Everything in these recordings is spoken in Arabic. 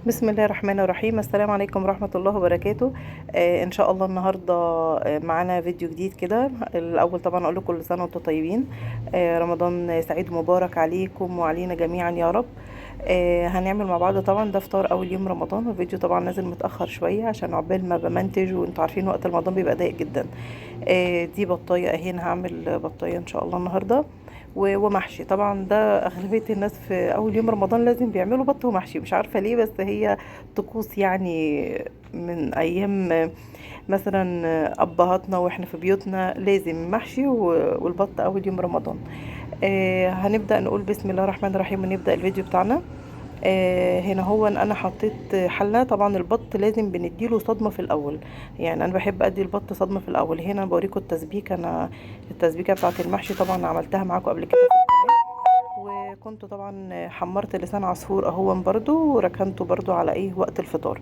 بسم الله الرحمن الرحيم. السلام عليكم ورحمة الله وبركاته. ان شاء الله النهاردة معانا فيديو جديد كده. الاول طبعا اقول لكم كل سنة وانتم طيبين. رمضان سعيد مبارك عليكم وعلينا جميعا يا رب. هنعمل مع بعض طبعا ده فطار اول يوم رمضان، والفيديو طبعا نازل متأخر شوية عشان عقبال ما بمنتج، وانتوا عارفين وقت رمضان بيبقى ضيق جدا. دي بطاية اهي، انا هعمل بطاية ان شاء الله النهاردة ومحشي. طبعا ده اغلبيه الناس في اول يوم رمضان لازم بيعملوا بط ومحشي، مش عارفه ليه، بس هي طقوس يعني من ايام مثلا ابهاتنا واحنا في بيوتنا لازم محشي والبط اول يوم رمضان. هنبدا نقول بسم الله الرحمن الرحيم ونبدا الفيديو بتاعنا. هنا هو انا حطيت حله. طبعا البط لازم بنديله صدمه في الاول، يعني انا بحب ادي البط صدمه في الاول. هنا بوريكم التسبيكه، انا التسبيكه بتاعه المحشي طبعا عملتها معاكم قبل كده في القناه، وكنت طبعا حمرت لسان عصفور اهو برضو وركنته برضو على ايه وقت الفطار.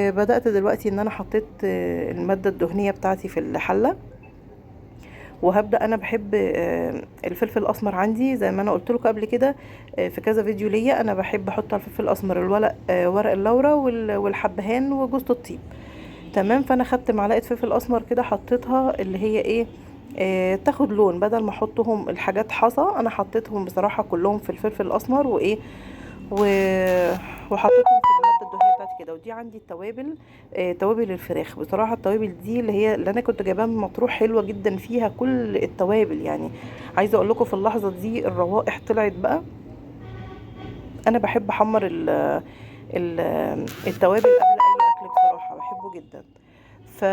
بدأت دلوقتي ان انا حطيت المادة الدهنية بتاعتي في الحلة، وهبدأ. انا بحب الفلفل الاسمر عندي زي ما انا قلت لكم قبل كده في كذا فيديو ليا. انا بحب احط على الفلفل الاسمر الورق، ورق اللورا والحبهان وجوز الطيب. تمام. فانا خدت معلقه فلفل اسمر كده حطيتها اللي هي ايه، تاخد لون، بدل ما احطهم الحاجات حصى انا حطيتهم بصراحه كلهم في الفلفل الاسمر وايه و... وحطيتهم في الماده الدهنيه بتاعتي كده. ودي عندي التوابل، توابل الفراخ. بصراحه التوابل دي اللي هي اللي انا كنت جايباها من مطروح حلوه جدا، فيها كل التوابل يعني. عايزه اقول لكم في اللحظه دي الروائح طلعت بقى. انا بحب احمر ال... التوابل قبل اي اكل، بصراحه بحبه جدا. ف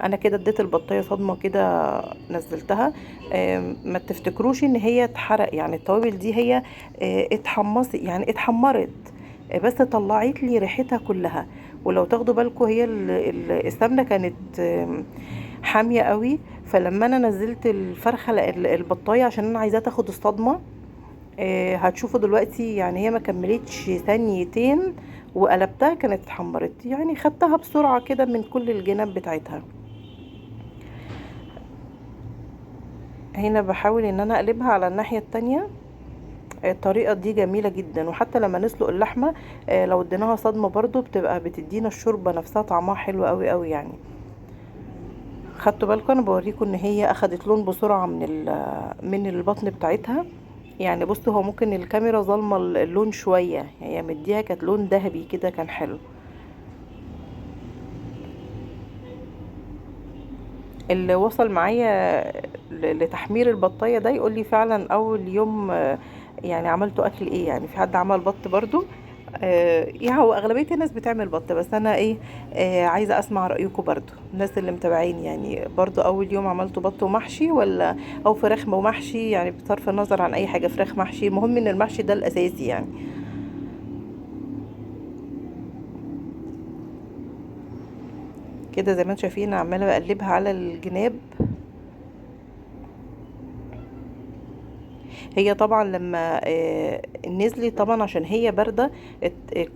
انا كده اديت البطايه صدمه كده، نزلتها. ما تفتكروش ان هي اتحرق، يعني التوابل دي هي اتحمصت يعني اتحمرت، بس طلعت لي ريحتها كلها. ولو تاخدوا بالكم هي السمنه كانت حاميه قوي. فلما انا نزلت الفرخه البطايه عشان انا عايزاها تاخد الصدمه، هتشوفوا دلوقتي يعني هي ما كملتش ثانيتين وقلبتها كانت اتحمرت، يعني خدتها بسرعه كده من كل الجناب بتاعتها. هنا بحاول ان انا اقلبها على الناحية التانية. الطريقة دي جميلة جدا، وحتى لما نسلق اللحمة لو اديناها صدمة برضو بتبقى بتدينا الشوربة نفسها طعمها حلو قوي قوي يعني. خدتوا بالكم انا بوريكم ان هي اخدت لون بسرعة من البطن بتاعتها. يعني بصوا، هو ممكن الكاميرا ظالمة اللون شوية، هي مديها كانت لون ذهبي كده كان حلو. اللي وصل معايا لتحمير البطاية ده يقول لي فعلا اول يوم يعني عملتوا اكل ايه. يعني في حد عمل بط برضو؟ يعني هو اغلبية الناس بتعمل بط، بس انا ايه، عايزة اسمع رأيكم برضو الناس اللي متابعين. يعني برضو اول يوم عملتوا بط ومحشي ولا او فراخ ومحشي؟ يعني بصرف النظر عن اي حاجة، فراخ محشي، المهم ان المحشي ده الاساسي يعني. كده زي ما انتم شايفين عمالة بقلبها على الجناب. هي طبعا لما نزلت طبعا عشان هي باردة،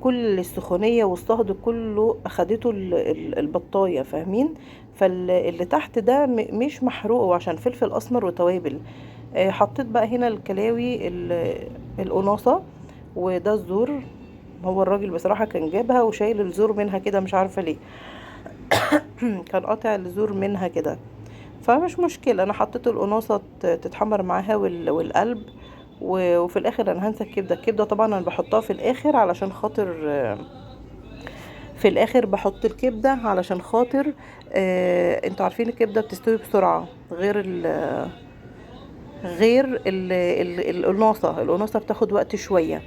كل السخونية والصهد كله اخدته البطاية، فاهمين؟ فاللي تحت ده مش محروق، وعشان فلفل اسمر وتوابل. حطيت بقى هنا الكلاوي القناصة، وده الزور. هو الراجل بصراحة كان جابها وشايل الزور منها كده، مش عارفة ليه. كان قاطع الزور منها كده. فمش مشكلة، انا حطيت القناصة تتحمر معاها والقلب. وفي الاخر انا هنسى الكبدة. الكبدة طبعا انا بحطها في الاخر علشان خاطر في الاخر بحط الكبدة علشان خاطر انتوا عارفين الكبدة بتستوي بسرعة، غير القناصة بتاخد وقت شوية.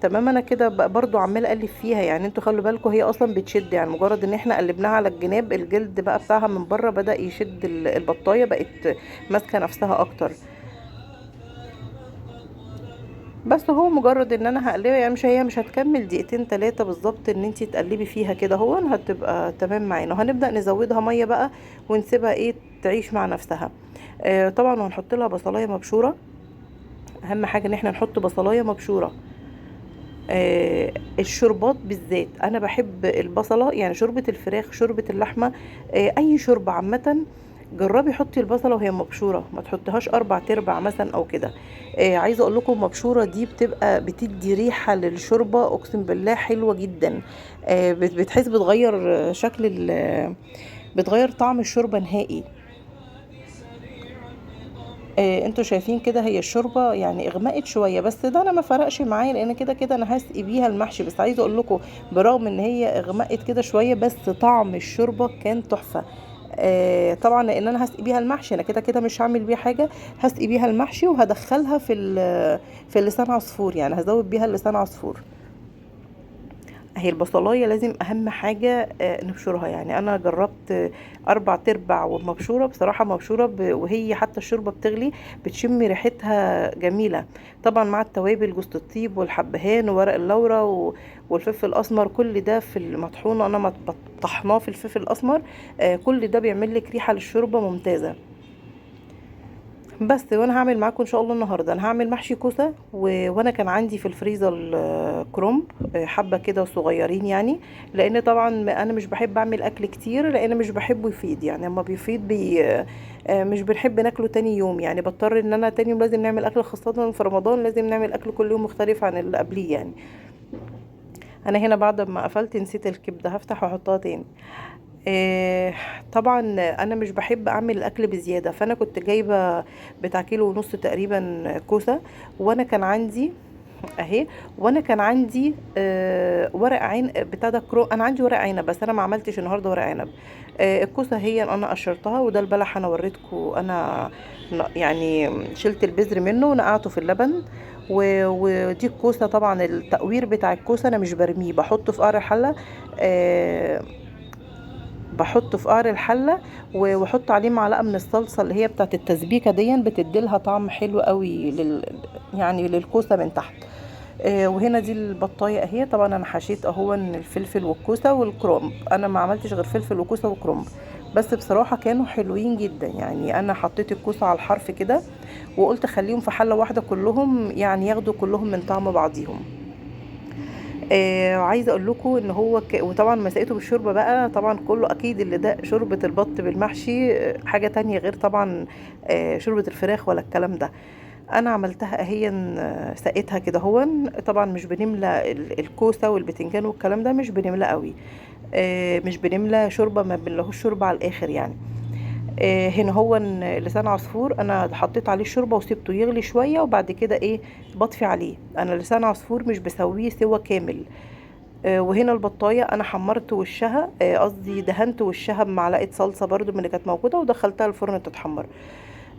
تمام. انا كده برضو عماله اقلب فيها، يعني انتوا خلوا بالكم هي اصلا بتشد، يعني مجرد ان احنا قلبناها على الجناب الجلد بقى بتاعها من بره بدأ يشد، البطايه بقت ماسكه نفسها اكتر. بس هو مجرد ان انا هقلبها، يعني مش هتكمل دقيقتين تلاتة بالظبط ان انتي تقلبي فيها كده، هو هتبقى تمام معانا. وهنبدأ نزودها مية بقى ونسيبها ايه تعيش مع نفسها. طبعا وهنحط لها بصلايه مبشوره. اهم حاجه ان احنا نحط بصلايه مبشوره. الشوربات بالذات انا بحب البصله، يعني شوربه الفراخ، شوربه اللحمه، اي شوربه عامه. جربي حطي البصله وهي مبشوره، ما تحطيهاش 4/4 مثلا او كده. عايزه اقول لكم مبشوره دي بتبقى بتدي ريحه للشوربه اقسم بالله حلوه جدا. بتحس بتغير شكل بتغير طعم الشوربه نهائي. انتوا شايفين كده هي الشوربه يعني اغمقت شويه، بس ده انا ما فرقش معايا لان كده كده انا هسقي بيها المحشي. بس عايزه اقول لكم برغم ان هي اغمقت كده شويه بس طعم الشوربه كان تحفه. طبعا لان انا هسقي بيها المحشي، انا كده كده مش هعمل بيها حاجه، هسقي بيها المحشي وهدخلها في اللسان عصفور، يعني هزود بيها اللسان عصفور. هي البصلايه لازم اهم حاجه نبشرها. يعني انا جربت 4/4 ومبشوره، بصراحه مبشوره وهي حتى الشوربه بتغلي بتشم ريحتها جميله. طبعا مع التوابل جوز الطيب والحبهان وورق اللورا والفلفل الاسمر، كل ده في المطحونه انا طحناه في الفلفل الاسمر. كل ده بيعمل لك ريحه للشوربه ممتازه. بس وانا هعمل معاكم ان شاء الله النهارده، انا هعمل محشي كوسه وانا كان عندي في الفريزر كرومب حبه كده صغيرين يعني. لان طبعا انا مش بحب اعمل اكل كتير لان مش بحبه يفيد، يعني اما بيفيد مش بنحب ناكله تاني يوم، يعني بضطر ان انا تاني يوم لازم نعمل اكل، خاصه في رمضان لازم نعمل اكل كل يوم مختلف عن اللي قبليه يعني. انا هنا بعد ما قفلت نسيت الكبده، هفتح واحطها تاني. آه، طبعا انا مش بحب اعمل الاكل بزياده، فانا كنت جايبه بتاع كيلو ونص تقريبا كوسه. وانا كان عندي اهي، وانا كان عندي ورق عين بتاع ده انا عندي ورق عنب بس انا ما عملتش النهارده ورق عنب. الكوسه هي انا قشرتها، وده البلح انا وريتكم انا يعني شلت البذر منه ونقعته في اللبن. ودي الكوسه، طبعا التقوير بتاع الكوسه انا مش برميه، بحطه في قعر الحله. آه، بحطه في قعر الحله واحط عليه معلقه من الصلصه اللي هي بتاعت التسبيكه دي، بتديلها طعم حلو قوي يعني للكوسه من تحت. وهنا دي البطايه اهي. طبعا انا حشيت اهو الفلفل والكوسه والكرنب، انا ما عملتش غير فلفل وكوسه وكرنب. بس بصراحه كانوا حلوين جدا، يعني انا حطيت الكوسه على الحرف كده وقلت خليهم في حله واحده كلهم، يعني ياخدوا كلهم من طعم بعضيهم. عايزه اقول لكم ان هو وطبعا مسقته بالشوربه بقى، طبعا كله اكيد اللي ده شوربه البط بالمحشي حاجه تانية غير طبعا شوربه الفراخ ولا الكلام ده. انا عملتها اهي سقيتها كده هون. طبعا مش بنملى الكوسه والبتنجان والكلام ده، مش بنملى قوي. مش بنملى شوربه، ما بنلهوش شوربه على الاخر يعني. هنا هو لسان عصفور انا حطيت عليه الشوربه وسبته يغلي شويه، وبعد كده ايه بطفي عليه. انا لسان عصفور مش بسويه سوا كامل. وهنا البطايه انا حمرت وشها، قصدي دهنت وشها بمعلقه صلصه برضو من اللي كانت موجوده ودخلتها الفرن تتحمر.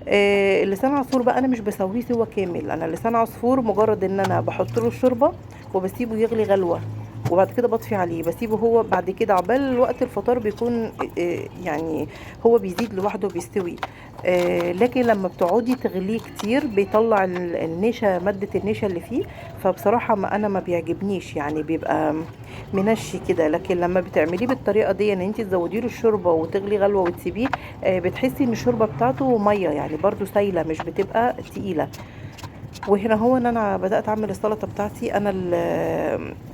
اللسان عصفور بقى انا مش بسويه سوا كامل، انا لسان عصفور مجرد ان انا بحط له الشوربه وبسيبه يغلي غلوه، وبعد كده بطفي عليه بسيبه هو. بعد كده عقبال وقت الفطار بيكون يعني هو بيزيد لوحده بيستوي. لكن لما بتقعدي تغليه كتير بيطلع النشا، مادة النشا اللي فيه. فبصراحة ما انا ما بيعجبنيش، يعني بيبقى منشي كده. لكن لما بتعمليه بالطريقة دي ان انت تزودي له الشوربة وتغلي غلوة وتسيبيه، بتحسي ان الشوربة بتاعته مية، يعني برضو سايلة مش بتبقى تقيلة. وهنا هو ان انا بدات اعمل السلطه بتاعتي. انا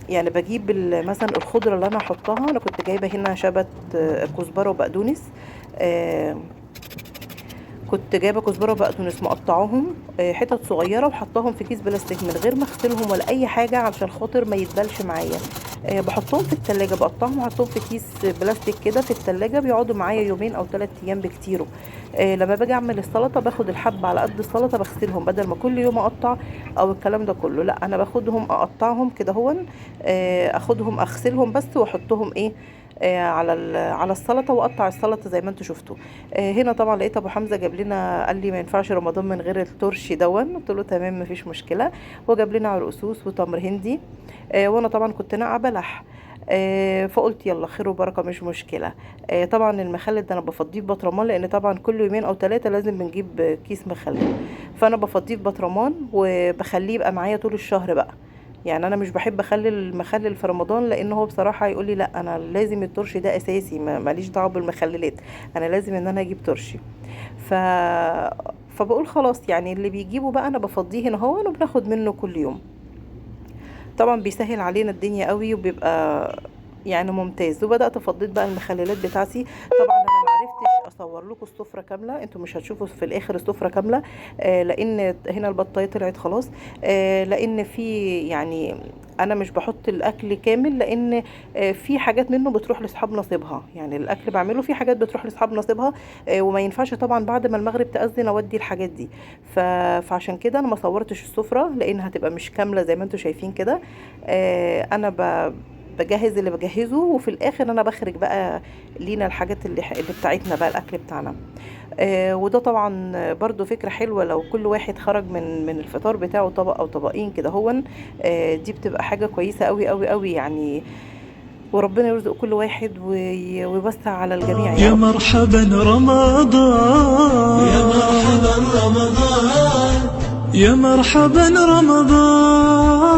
يعني بجيب مثلا الخضره اللي انا احطها. انا كنت جايبه هنا شبت كزبره وبقدونس. آه، كنت جايبه كزبره وبقدونس مقطعاهم حتت صغيره وحطاهم في كيس بلاستيك من غير ما اغسلهم ولا اي حاجه علشان خاطر ما يتبلش معايا. بحطهم في التلاجة، بقطعهم وحطهم في كيس بلاستيك كده في التلاجة، بيقعدوا معايا يومين او 3 ايام بكتير. لما باجي اعمل السلطه باخد الحبه على قد السلطه بغسلهم بدل ما كل يوم اقطع او الكلام ده كله. لا انا باخدهم اقطعهم كده هون، اخدهم اغسلهم بس واحطهم ايه على على السلطه، واقطع السلطه زي ما انتم شفتوا. هنا طبعا لقيت ابو حمزه جاب لنا، قال لي ما ينفعش رمضان من غير الترشي دون. قلت له تمام مفيش مشكله. وجاب لنا عرقسوس وتمر هندي. وانا طبعا كنت ناقعه بلح. فقلت يلا خير وبركه مش مشكله. طبعا المخلل ده انا بفضيه في بطرمان، لان طبعا كل يومين او 3 لازم بنجيب كيس مخلل. فانا بفضيه في بطرمان وبخليه يبقى معايا طول الشهر بقى. يعني انا مش بحب اخلي المخلل في رمضان، لان هو بصراحه يقول لي لا انا لازم الترشي ده اساسي، ماليش دعوه بالمخللات، انا لازم ان انا اجيب ترشي. ف فبقول خلاص يعني اللي بيجيبه بقى انا بفضيه هنا هو وبناخد منه كل يوم. طبعا بيسهل علينا الدنيا قوي وبيبقى يعني ممتاز. وبدات افضيت بقى المخللات بتاعتي. طبعا انا معرفتش هصور لكم السفره كامله، انتوا مش هتشوفوا في الاخر السفره كامله، لان هنا البطايه طلعت خلاص. لان في يعني انا مش بحط الاكل كامل، لان في حاجات منه بتروح لاصحاب نصيبها، يعني الاكل بعمله في حاجات بتروح لاصحاب نصيبها، وما ينفعش طبعا بعد ما المغرب تأذن اودي الحاجات دي. فعشان كده انا ما صورتش السفره، لان هتبقى مش كامله زي ما انتوا شايفين كده. انا بجهز اللي بجهزه، وفي الاخر انا بخرج بقى لينا الحاجات اللي بتاعتنا بقى، الاكل بتاعنا. وده طبعا برضو فكرة حلوة، لو كل واحد خرج من الفطار بتاعه طبق او طبقين كده، دي بتبقى حاجة كويسة قوي قوي قوي يعني. وربنا يرزق كل واحد ويوسع على الجميع يا يا رب. مرحبا رمضان، يا مرحبا رمضان، يا مرحبا رمضان.